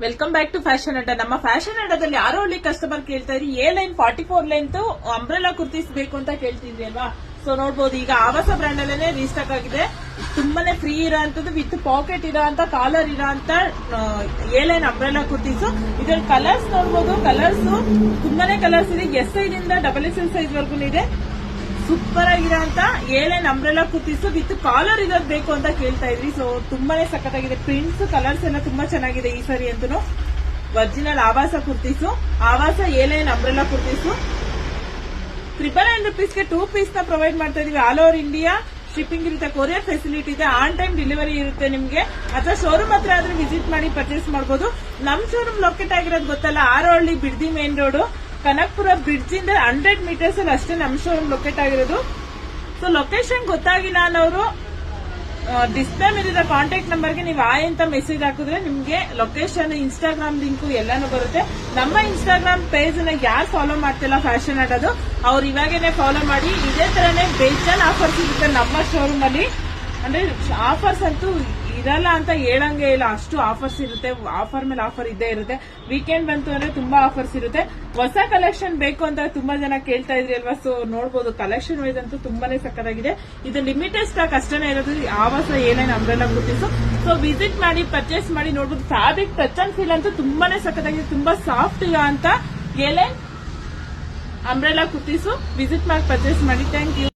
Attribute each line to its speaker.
Speaker 1: Welcome back to fashion ಅಡ್ಡ. ನಮ್ಮ fashion ಅಡ್ಡದಲ್ಲಿ ಯಾರೋ ಹಳ್ಳಿ ಕಸ್ಟಮರ್ ಕೇಳ್ತಾ ಇದ್ರಿ A line 44 length umbrella kurtis ಬೇಕು ಅಂತ ಕೇಳ್ತಿದ್ರಿ ಅಲ್ವಾ. ಸೊ ನೋಡ್ಬೋದು, ಈಗ ಆವಾಸ ಬ್ರ್ಯಾಂಡ್ ಅಲ್ಲೇನೆ ರೀಸ್ಟಾಕ್ ಆಗಿದೆ. ತುಂಬಾನೇ ಫ್ರೀ ಇರೋಂಥದ್ದು ವಿತ್ ಪಾಕೆಟ್ ಇರೋ ಅಂತ ಕಾಲರ್ ಇರೋ ಅಂತ ಎ ಲೈನ್ ಅಂಬ್ರೆಲಾ ಕುರ್ತೀಸ್. ಇದ್ರಲ್ಲಿ ಕಲರ್ಸ್ ನೋಡ್ಬೋದು, ಕಲರ್ಸ್ ತುಂಬಾನೇ ಕಲರ್ಸ್ ಇದೆ. ಎಸ್ ಸೈಜಿಂದ XXL ಸೈಜ್ ವರ್ಗು ಇದೆ. ಸೂಪರ್ ಆಗಿರೋಂತ A line umbrella kurtis with collar ಇರೋದು ಬೇಕು ಅಂತ ಕೇಳ್ತಾ ಇದ್ರಿ. ಸೊ ತುಂಬಾನೇ ಸಖತ್ತಾಗಿದೆ. ಪ್ರಿಂಟ್ಸ್ ಕಲರ್ಸ್ ಎಲ್ಲ ತುಂಬಾ ಚೆನ್ನಾಗಿದೆ ಈ ಸರಿ ಅಂತೂ. Original Avasa kurtis, Avasa A line umbrella kurtis. 999 rupeesಗೆ 2 ಪೀಸ್ ನ ಪ್ರೊವೈಡ್ ಮಾಡ್ತಾ ಇದೀವಿ. ಆಲ್ ಓವರ್ ಇಂಡಿಯಾ ಶಿಪ್ಪಿಂಗ್ ಇರುತ್ತೆ, ಕೊರಿಯರ್ ಫೆಸಿಲಿಟಿ ಇದೆ, ಆನ್ ಟೈಮ್ ಡೆಲಿವರಿ ಇರುತ್ತೆ ನಿಮ್ಗೆ. ಅಥವಾ ಶೋರೂಮ್ ಹತ್ರ ಆದ್ರೆ ವಿಸಿಟ್ ಮಾಡಿ ಪರ್ಚೇಸ್ ಮಾಡಬಹುದು. ನಮ್ ಶೋರೂಮ್ ಲೊಕೇಟ್ ಆಗಿರೋದು ಗೊತ್ತಲ್ಲ, Arohalli Bidadi main road, Kanakapura bridge ಇಂದ 100 ಮೀಟರ್ಸ್ ಅಲ್ಲಿ ಅಷ್ಟೇ ನಮ್ ಶೋರೂಮ್ ಲೊಕೇಟ್ ಆಗಿರೋದು. ಸೊ ಲೊಕೇಶನ್ ಗೊತ್ತಾಗಿಲ್ಲ ಅನ್ನೋರು ಡಿಸ್ಪ್ಲೇ ಮೇಲಿರೋ ಕಾಂಟ್ಯಾಕ್ಟ್ ನಂಬರ್ಗೆ ನೀವು ಆಯ್ ಅಂತ ಮೆಸೇಜ್ ಹಾಕಿದ್ರೆ ನಿಮ್ಗೆ ಲೊಕೇಶನ್, ಇನ್ಸ್ಟಾಗ್ರಾಮ್ ಲಿಂಕ್ ಎಲ್ಲಾನು ಬರುತ್ತೆ. ನಮ್ಮ ಇನ್ಸ್ಟಾಗ್ರಾಮ್ ಪೇಜ್ ನ ಯಾರು ಫಾಲೋ ಮಾಡ್ತಿಲ್ಲ ಫ್ಯಾಷನ್ ಅಡ್ಡದು, ಅವ್ರು ಇವಾಗೇನೆ ಫಾಲೋ ಮಾಡಿ. ಇದೇ ತರನೇ ಬೇಜಾನ್ ಆಫರ್ಸ್ ಇರುತ್ತೆ ನಮ್ಮ ಶೋರೂಮ್ ಅಲ್ಲಿ. ಅಂದ್ರೆ ಆಫರ್ಸ್ ಅಂತೂ ಇರಲ್ಲ ಅಂತ ಹೇಳಂಗೆ ಇಲ್ಲ, ಅಷ್ಟು ಆಫರ್ಸ್ ಇರುತ್ತೆ. ಆಫರ್ ಮೇಲೆ ಆಫರ್ ಇದ್ದೇ ಇರುತ್ತೆ. ವೀಕೆಂಡ್ ಬಂತು ಅಂದ್ರೆ ತುಂಬಾ ಆಫರ್ಸ್ ಇರುತ್ತೆ. ಹೊಸ ಕಲೆಕ್ಷನ್ ಬೇಕು ಅಂತ ತುಂಬಾ ಜನ ಕೇಳ್ತಾ ಇದ್ರಿ ಅಲ್ವಾ. ಸೊ ನೋಡಬಹುದು, ಕಲೆಕ್ಷನ್ ವೈಸ್ ಅಂತೂ ತುಂಬಾನೇ ಸಕ್ಕತ್ತಾಗಿದೆ. ಇದು ಲಿಮಿಟೆಡ್ ಸ್ಟಾಕ್ ಅಷ್ಟೇ ಇರೋದು, ಆವಾಸ ಏನೇನು ಅಂಬ್ರೆಲಾ ಕುರ್ತೀಸು. ಸೊ ವಿಸಿಟ್ ಮಾಡಿ ಪರ್ಚೇಸ್ ಮಾಡಿ ನೋಡ್ಬೋದು. ಫ್ಯಾಬ್ರಿಕ್ ಟಚ್ ಅಂಡ್ ಫೀಲ್ ಅಂತೂ ತುಂಬಾನೇ ಸಕ್ಕತ್ತಾಗಿದೆ. ತುಂಬಾ ಸಾಫ್ಟ್ ಇರೋ ಅಂತ A line umbrella kurtis. Visit ಮಾಡಿ ಪರ್ಚೇಸ್ ಮಾಡಿ. Thank you.